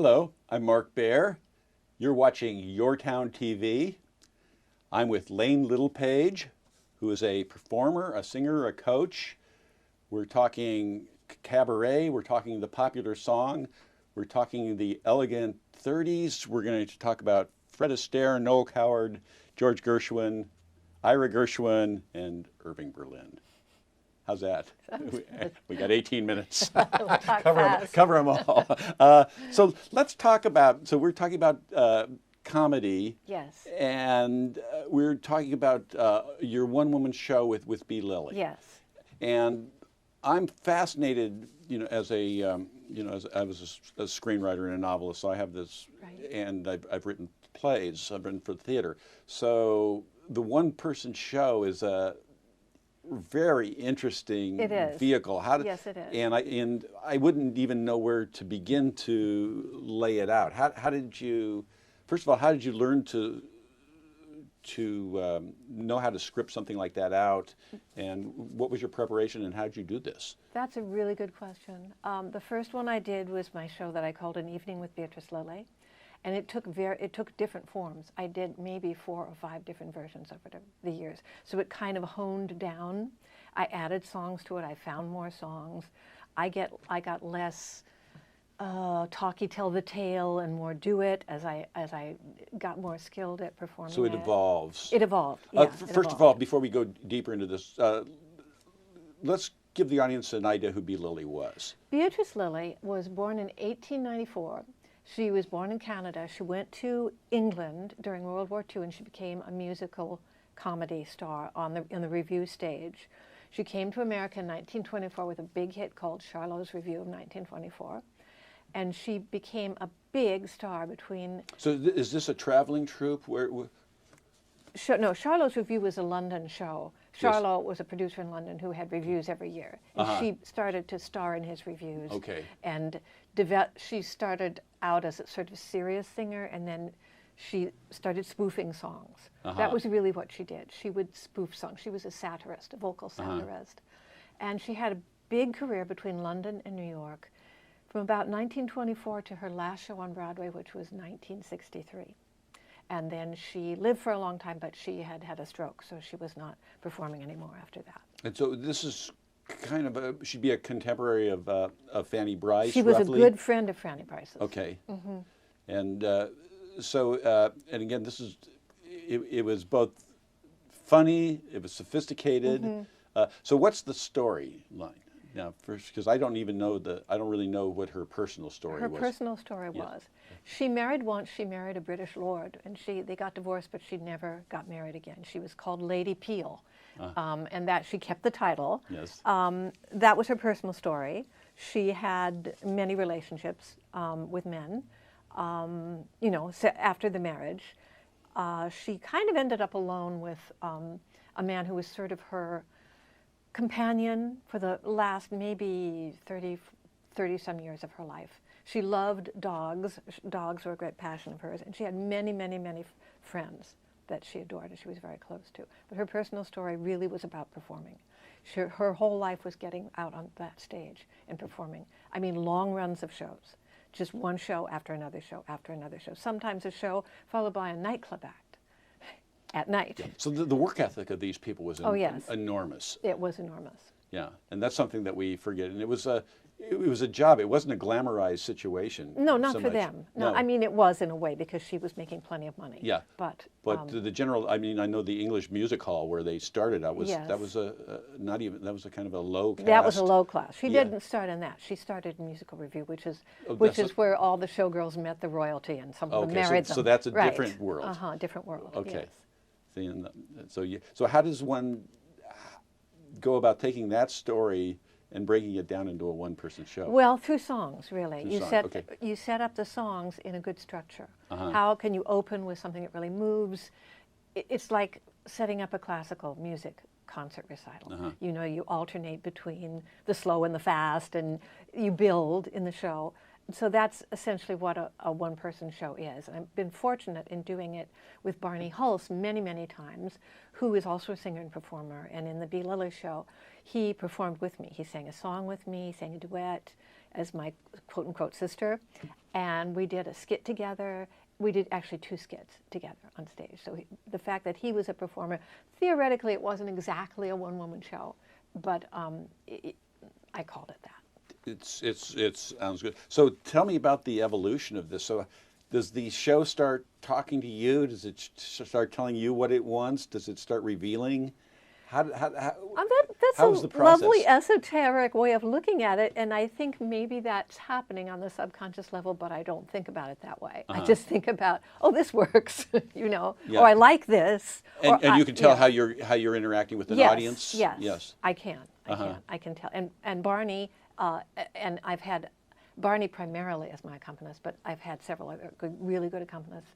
Hello, I'm Mark Baer. You're watching YourTown TV. I'm with Layne Littlepage, who is a performer, a singer, a coach. We're talking cabaret, we're talking the popular song, we're talking the elegant 30s. We're going to talk about Fred Astaire, Noel Coward, George Gershwin, Ira Gershwin, and Irving Berlin. How's that? We got 18 minutes. cover them all. So let's talk about, we're talking about comedy. Yes. And we're talking about your one-woman show with B. Lily. Yes. And I'm fascinated, as a, I was a screenwriter and a novelist, so I have this, right. And I've written plays, I've written for the theater. So the one-person show is a very interesting vehicle. Yes, it is. And I wouldn't even know where to begin to lay it out. How did you, first of all, how did you learn to know how to script something like that out, and what was your preparation, and how did you do this? That's a really good question. The first one I did was my show that I called An Evening with Beatrice Lillie, and it took different forms. I did maybe 4 or 5 different versions over the years, so it kind of honed down. I added songs to it. I found more songs. I got less talky tell the tale and more do it as I got more skilled at performing. So it evolves. It evolved. Yeah, first of all, before we go deeper into this, let's give the audience an idea who B. Lily was. Beatrice Lillie was born in 1894. She was born in Canada. She went to England during World War II, and she became a musical comedy star in the revue stage. She came to America in 1924 with a big hit called Charlot's Revue of 1924. And she became a big star between... So is this a traveling troupe? No, Charlot's Revue was a London show. Charlot was a producer in London who had revues every year. And she started to star in his revues. Okay. And she started out as a sort of serious singer, and then she started spoofing songs. That was really what she did. She would spoof songs. She was a satirist, a vocal satirist. And she had a big career between London and New York, from about 1924 to her last show on Broadway, which was 1963. And then she lived for a long time, but she had had a stroke, so she was not performing anymore after that. And so this is kind of she'd be a contemporary of Fanny Brice, She was roughly? a good friend of Fanny Brice's. Okay. And and again, it was both funny, it was sophisticated. So what's the storyline? Now, first, because I don't really know what her personal story was. Her personal story was, she married once. She married a British lord, and they got divorced, but she never got married again. She was called Lady Pele, and that she kept the title. Yes. That was her personal story. She had many relationships with men. After the marriage, she kind of ended up alone with a man who was sort of her companion for the last maybe 30 some years of her life. She loved dogs. Dogs were a great passion of hers, and she had many, many, many friends that she adored and she was very close to. But her personal story really was about performing. Her whole life was getting out on that stage and performing. I mean, long runs of shows, just one show after another show after another show. Sometimes a show followed by a nightclub act at night. Yeah. So the work ethic of these people was enormous. It was enormous. Yeah, and that's something that we forget. And it was a job. It wasn't a glamorized situation. No, not for them. No, I mean, it was in a way because she was making plenty of money. Yeah. But the general, I mean, I know the English Music Hall where they started out was that was a kind of a low cast. That was a low class. She didn't start in that. She started in musical review, which is where all the showgirls met the royalty, and some of them married them. So that's a different world. Different world. Okay. Yes. So how does one go about taking that story and breaking it down into a one-person show? Well, through songs, really. You set up the songs in a good structure. How can you open with something that really moves? It's like setting up a classical music concert recital. You alternate between the slow and the fast, and you build in the show. So that's essentially what a one-person show is. And I've been fortunate in doing it with Barney Hulse many, many times, who is also a singer and performer. And in the B. Lily show, he performed with me. He sang a song with me, sang a duet as my quote-unquote sister. and we did a skit together. We did actually 2 skits together on stage. So the fact that he was a performer, theoretically it wasn't exactly a one-woman show, but I called it that. It sounds good. So tell me about the evolution of this. So does the show start talking to you? Does it start telling you what it wants? Does it start revealing? That's how is the process? Lovely esoteric way of looking at it, and I think maybe that's happening on the subconscious level, but I don't think about it that way. I just think about, oh, this works, you know, or I like this. And you can tell how you're interacting with an audience? Yes, I can. I can tell. And Barney, and I've had Barney primarily as my accompanist, but I've had several other really good accompanists,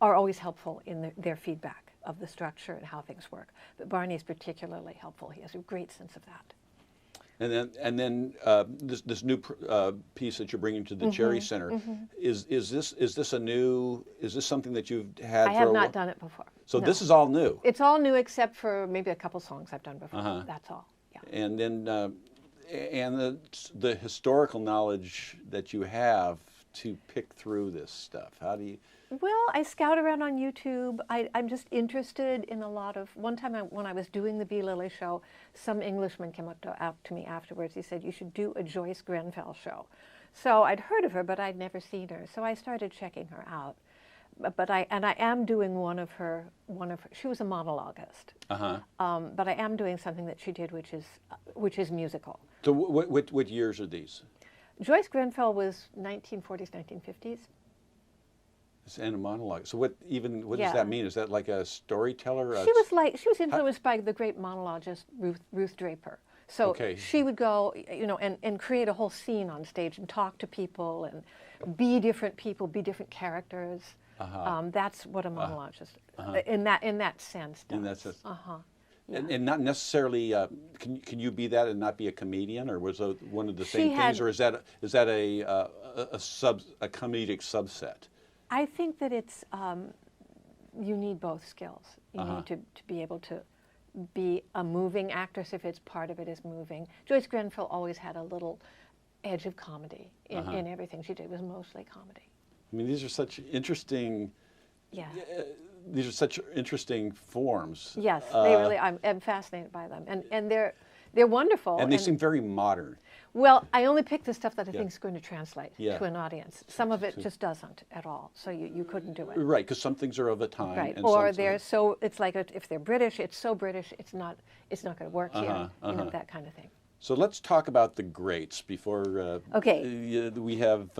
are always helpful in their feedback of the structure and how things work. But Barney is particularly helpful. He has a great sense of that. And then this new piece that you're bringing to the Cherry Center, is this something that you've had? I have not done it before. So this is all new. It's all new except for maybe a couple songs I've done before. That's all. Yeah. And then and the historical knowledge that you have to pick through this stuff. How do you? Well, I scout around on YouTube. I'm just interested in a lot of. One time when I was doing the B. Lilly show, some Englishman came up to me afterwards. He said, "You should do a Joyce Grenfell show." So I'd heard of her, but I'd never seen her. So I started checking her out. But I am doing one of her. She was a monologuist. But I am doing something that she did, which is musical. So what years are these? Joyce Grenfell was 1940s, 1950s. And a monologue. So what does that mean? Is that like a storyteller? She was influenced by the great monologist Ruth Draper. So she would go, you know, and create a whole scene on stage and talk to people and be different people, be different characters. That's what a monologist, in that sense, does. In that sense. And not necessarily. Can you be that and not be a comedian, or was it one of the same things, or is that a comedic subset? I think that it's you need both skills. You need to be able to be a moving actress if it's part of it is moving. Joyce Grenfell always had a little edge of comedy in everything she did. It was mostly comedy. I mean, these are such interesting. These are such interesting forms. Yes, they really. I'm fascinated by them, and they're wonderful. And they seem very modern. Well, I only pick the stuff that I think is going to translate to an audience. Some of it just doesn't at all, so you couldn't do it. Right, because some things are of a time. Right, or they're so. It's like if they're British, it's so British. It's not going to work here. You know, that kind of thing. So let's talk about the greats before. We have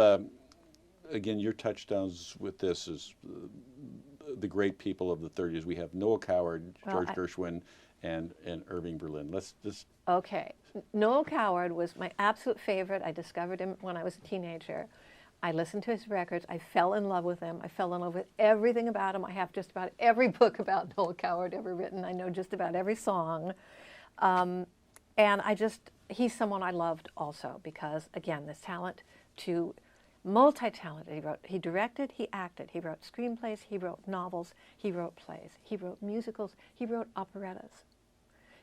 again your touchdowns with this is the great people of the 30s. We have Noel Coward, George Gershwin, and Irving Berlin. Let's just. Okay. Noel Coward was my absolute favorite. I discovered him when I was a teenager. I listened to his records. I fell in love with him. I fell in love with everything about him. I have just about every book about Noel Coward ever written. I know just about every song. And he's someone I loved also because, again, this talent to multi-talented. He directed, he acted, he wrote screenplays, he wrote novels, he wrote plays, he wrote musicals, he wrote operettas,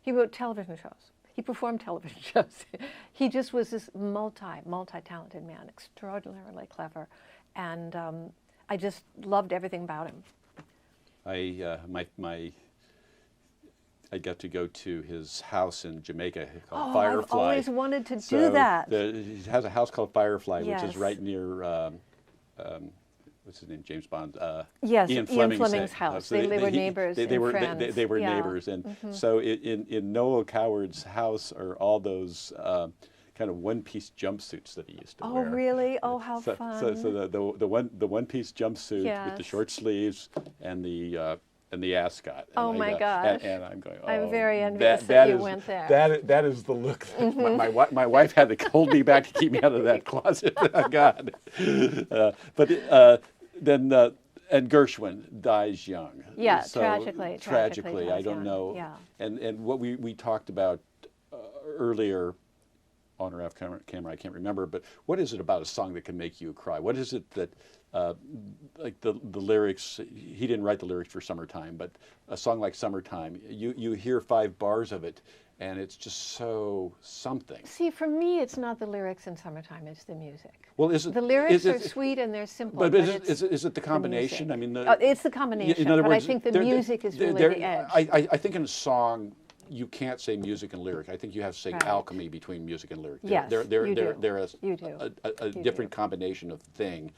he wrote television shows, he performed television shows. He just was this multi-talented man, extraordinarily clever, and I just loved everything about him. I got to go to his house in Jamaica called Firefly. I've always wanted to do that. He has a house called Firefly, which is right near, what's his name, James Bond? Ian Fleming's house. They were neighbors and friends. They were neighbors. And so in Noel Coward's house are all those kind of one-piece jumpsuits that he used to wear. Oh, really? Oh, how fun. So the one-piece jumpsuit with the short sleeves and the ascot. Oh my gosh! And I'm going. Oh, I'm very envious that you went there. That is the look. My wife had to hold me back to keep me out of that closet. Oh, God. Then Gershwin dies young. Yeah, so, tragically. I don't know. Yeah. And what we talked about earlier on or off camera, I can't remember. But what is it about a song that can make you cry? What is it that like the lyrics, he didn't write the lyrics for Summertime, but a song like Summertime, you hear 5 bars of it, and it's just so something. See, for me, it's not the lyrics in Summertime, it's the music. Well, is it, the lyrics are sweet and they're simple. But is it the combination? The I mean, it's the combination, in other but words, I think the music is really the edge. I think in a song, you can't say music and lyric. I think you have to say Right. alchemy between music and lyric. Yes, they're you do. You a different combination of thing.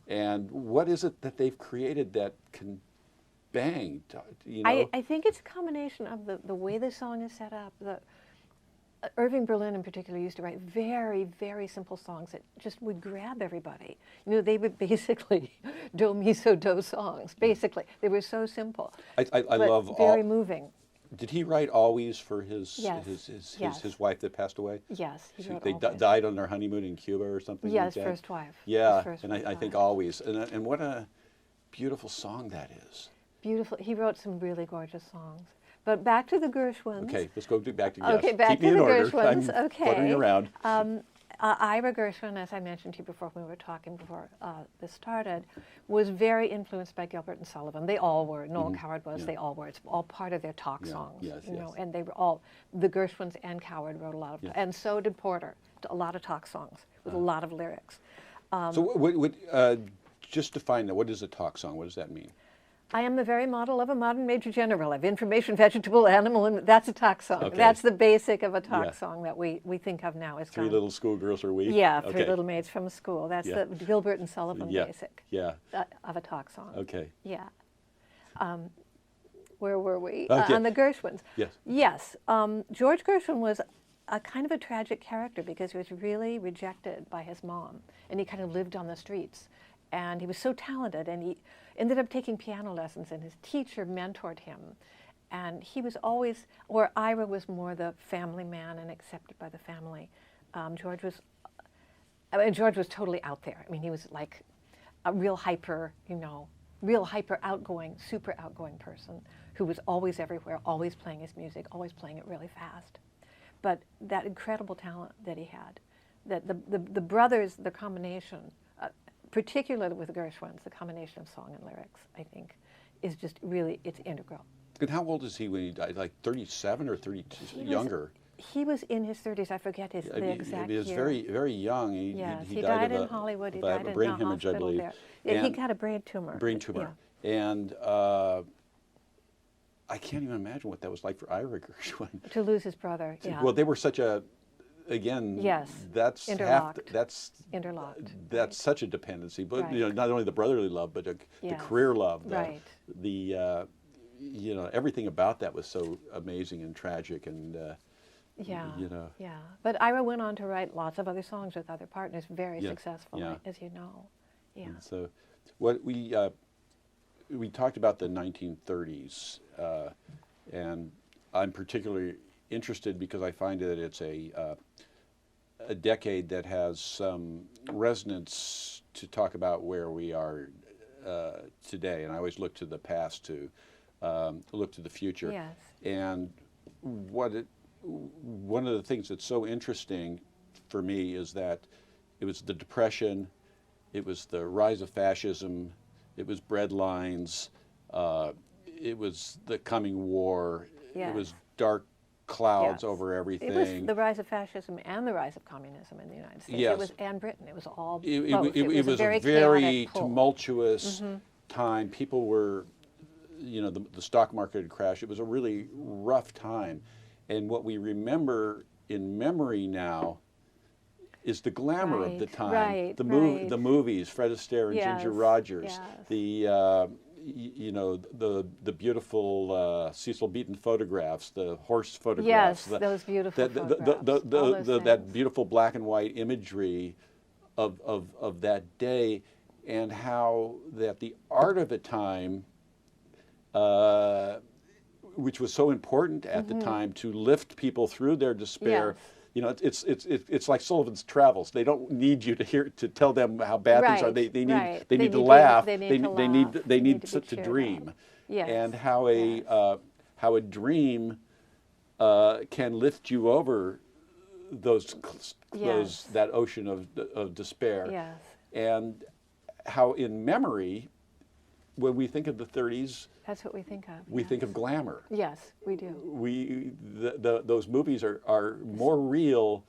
And what is it that they've created that can bang? You know? I think it's a combination of the way the song is set up. Irving Berlin in particular used to write very, very simple songs that just would grab everybody. You know, they would basically do, mi, so, do songs, basically. They were so simple. I love very moving. Did he write Always for his Yes. his wife that passed away? Yes, he wrote They Always. died on their honeymoon in Cuba or something Yeah, like his that? first wife. Yeah, His first and wife I think died. Always. And what a beautiful song that is. Beautiful. He wrote some really gorgeous songs. But back to the Gershwins. Okay, let's go back to Okay, yes. back Keep to me in the order. Gershwins. I'm Okay. fluttering around. Ira Gershwin, as I mentioned to you before when we were talking before this started, was very influenced by Gilbert and Sullivan. They all were. Noel Coward was. Yeah. They all were. It's all part of their talk songs. Yes, you know, yes. and they were all, the Gershwins and Coward wrote a lot of, Yes. and so did Porter. A lot of talk songs with a lot of lyrics. So just define that. What is a talk song? What does that mean? I am the very model of a modern major general of information, vegetable, animal, and that's a talk song. Okay. That's the basic of a talk Yeah. song that we think of now as Three little schoolgirls are we? Yeah, Three Okay. Little Maids from School. That's Yeah. the Gilbert and Sullivan Yeah. basic Yeah. of a talk song. Okay. Yeah. Where were we? Okay. On the Gershwins. Yes. Yes. George Gershwin was a kind of a tragic character because he was really rejected by his mom, and he kind of lived on the streets. And he was so talented, and he ended up taking piano lessons, and his teacher mentored him. And he was always, or Ira was more the family man and accepted by the family. George was totally out there. I mean, he was like a real hyper, real hyper outgoing, super outgoing person who was always everywhere, always playing his music, always playing it really fast. But that incredible talent that he had, that the brothers, the combination, particularly with the Gershwins, the combination of song and lyrics, I think, is just really, it's integral. And how old is he when he died? Like 37 or 32? Younger? He was in his 30s. I forget the exact He was year. very, very young. Yes, he died of in Hollywood. He of died a in brain a hemorrhage, I hospital believe. there. Yeah, he And- got a brain tumor. Brain tumor. Yeah. And I can't even imagine what that was like for Ira Gershwin. To lose his brother, yeah. Well, they were such a, again, Yes, that's interlocked. Interlocked. Right. That's such a dependency. But Right. not only the brotherly love, but the Yes. career love. Right. Everything about that was so amazing and tragic and. Yeah, Yeah. But Ira went on to write lots of other songs with other partners, very Yes, successfully, yeah. as you know. Yeah. And so, what we talked about the 1930s, and I'm particularly interested because I find that it's a decade that has some resonance to talk about where we are today. And I always look to the past to look to the future. Yes. And one of the things that's so interesting for me is that it was the Depression, it was the rise of fascism, it was bread lines, it was the coming war, Yes. it was dark clouds Yes. over everything. It was the rise of fascism and the rise of communism in the United States. Yes. It was, and Britain. It was all It both. was a very chaotic pull. tumultuous time. People were, the stock market had crashed. It was a really rough time. And what we remember in memory now is the glamour of the Right, time. right, The right. the movies, Fred Astaire and Ginger Yes, Rogers. yes. The beautiful Cecil Beaton photographs, the horse photographs. Yes, those beautiful photographs. all those That things. beautiful black and white imagery of that day, and how that the art of a time, which was so important at the time to lift people through their despair. Yes. It's like Sullivan's Travels. They don't need you to tell them how bad things are. Right, They need right. they They need to need to- laugh. they need They to need laugh. They need to be to cheered dream. up. Yes, And how a dream can lift you over Yes. that ocean of despair. Yes. And how in memory, when we think of the 30s, That's what we think of. we yes. think of glamour. Yes, we do. Those movies are more real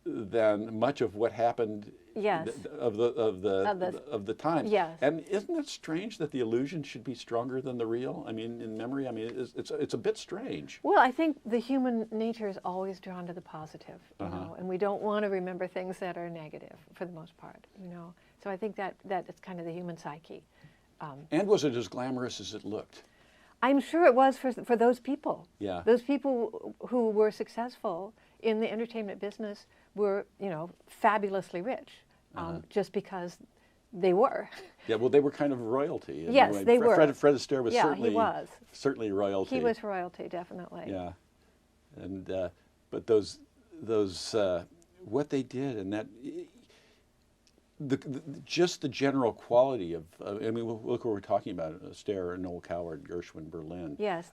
than much of what happened Yes. of the times. Yes. And isn't it strange that the illusion should be stronger than the real? I mean, in memory, I mean, it's a bit strange. Well, I think the human nature is always drawn to the positive, you know, and we don't want to remember things that are negative for the most part, you know. So I think that it's kind of the human psyche. And was it as glamorous as it looked? I'm sure it was for those people. Yeah. Those people who were successful in the entertainment business were, you know, fabulously rich, just because they were. Yeah, well, they were kind of royalty. Yes, they were. Fred Astaire was Yeah, certainly he was. certainly royalty. He was royalty, definitely. Yeah, and but those what they did, and that just the general quality of I mean, look what we're talking about: Astaire, Noel Coward, Gershwin Berlin. Yes.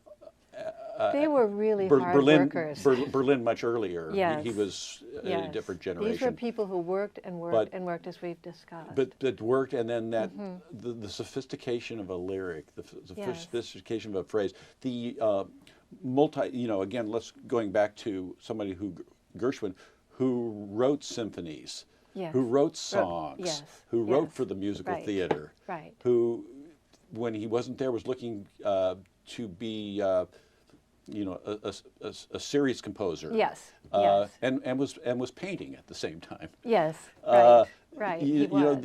They were really hard workers. Berlin much earlier. Yes. He was a different generation. These were people who worked and worked and worked, as we've discussed. But worked, and then that the sophistication of a lyric, the sophistication of a phrase, the you know, again, going back to somebody Gershwin, who wrote symphonies, who wrote songs, who wrote for the musical theater, who, when he wasn't there, was looking to be, you know, a serious composer. Yes. And was painting at the same time. Yes. Right. You know,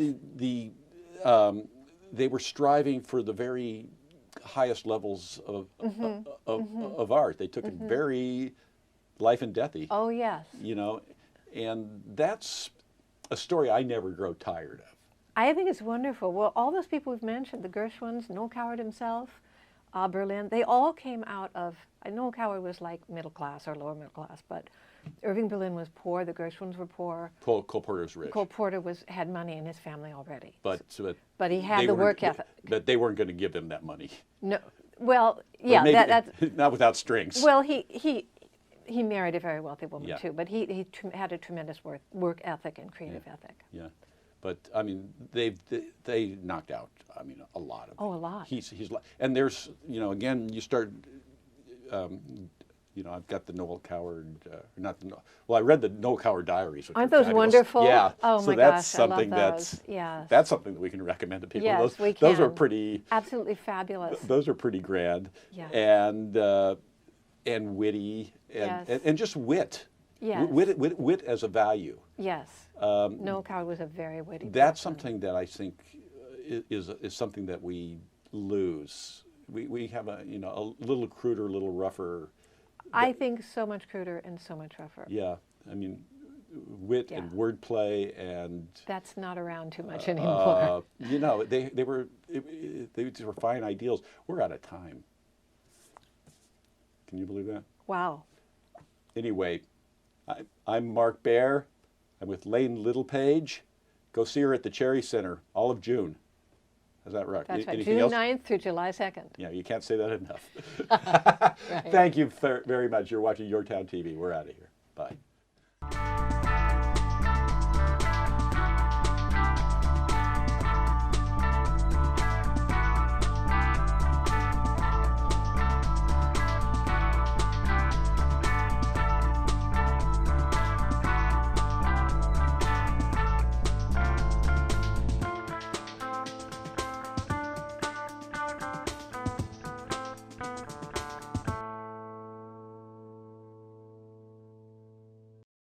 they were striving for the very highest levels of art. They took it very life and deathy. Oh yes. You know, and that's a story I never grow tired of. I think it's wonderful. Well, all those people we've mentioned, the Gershwins, Noel Coward himself, Berlin, they all came out of, Noel Coward was like middle class or lower middle class, but Irving Berlin was poor, the Gershwins were poor. Cole Porter was rich. Cole Porter had money in his family already. But he had the work ethic. But they weren't going to give him that money. No, well, yeah, that's... Not without strings. Well, he married a very wealthy woman too, but he had a tremendous work ethic and creative ethic. Yeah. But I mean, they knocked out. I mean, a lot of it. Oh, a lot. He's and there's, you know, again, you start, you know, I've got the Noel Coward, well, I read the Noel Coward diaries. Which Aren't those wonderful? Yeah. Oh so my that's gosh, I something love those. Yes. That's something that we can recommend to people. Yes, we can. Those are pretty. Absolutely fabulous. Those are pretty grand. Yeah. And witty and, Yes. and just wit. Yes. Wit as a value. Yes. Noel Coward was a very witty That's person. something that I think is something that we lose. We have a little cruder, a little rougher. I think so much cruder and so much rougher. Yeah, I mean, wit and wordplay and. That's not around too much anymore. You know, they were fine ideals. We're out of time. Can you believe that? Wow. Anyway, I'm Mark Baer. I'm with Layne Littlepage. Go see her at the Cherry Center, all of June. Is that right? That's right. Anything June else? 9th through July 2nd. Yeah, you can't say that enough. Right. Thank you very much. You're watching YourTown TV. We're out of here. Bye.